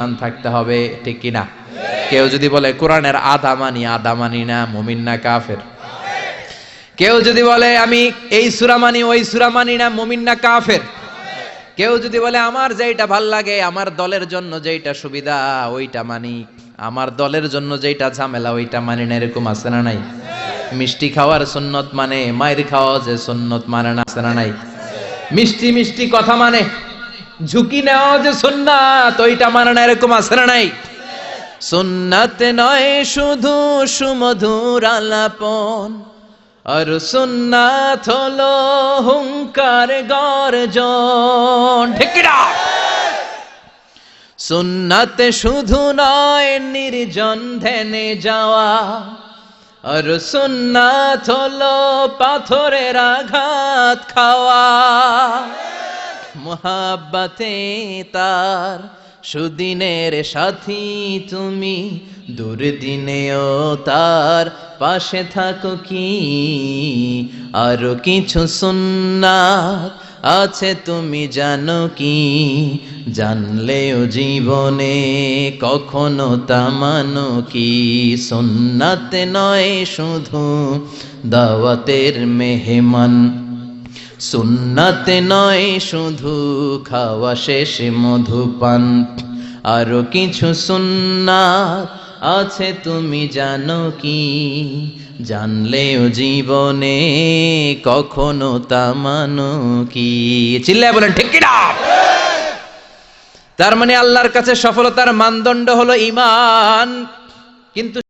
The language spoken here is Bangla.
ঈমান থাকতে হবে, ঠিক কিনা? কেউ যদি বলে কোরআনের আধা মানি না, মুমিন না কাফের? কেউ যদি বলে আমি এই সূরা মানি ওই সূরা মানি না, মুমিন না কাফের? কেউ যদি বলে আমার যেইটা ভাল লাগে, আমার দলের জন্য যেইটা সুবিধা ওইটা মানি, আমার দলের জন্য যেইটা ঝামেলা ওইটা মানি না, এরকম আছে না নাই? মিষ্টি খাওয়ার সুন্নত মানে, মায়ের খাওয়া যে সুন্নত মানে না, আছে না নাই? মিষ্টি মিষ্টি কথা মানে, ঝুঁকি নেওয়া যে সুন্নাত ওইটা মানে না, এরকম আছে না নাই? সুন্নাত নয় শুধু সুমধুর আলাপন, আর সুন্নাত হলো হুঙ্কার গর্জন, ঠিক কি না? সুন্নাত শুধু নয় নির্জন ধ্যানে যাওয়া, আর সুন্নাত হলো পাথরের আঘাত খাওয়া। মুহাব্বতে তার সুদিনের সাথী তুমি, দুর্দিনেও তার পাশে থাকো কি? আরো কিছু সুন্নাত আছে তুমি জানো কি? জানলেও জীবনে কখনো তা মানো কি? সুন্নাত নয় শুধু দাওয়াতের মেহমান, সুন্নাত নয় শুধু খাওয়া শেষে মধুপান, আরো কিছু সুন্নাত আছে তুমি জানো কি? জানলেও জীবনে কখনো তা মানো কি? চিল্লায় বলেন ঠিক কি না? তার মানে আল্লাহর কাছে সফলতার মানদণ্ড হলো ঈমান। কিন্তু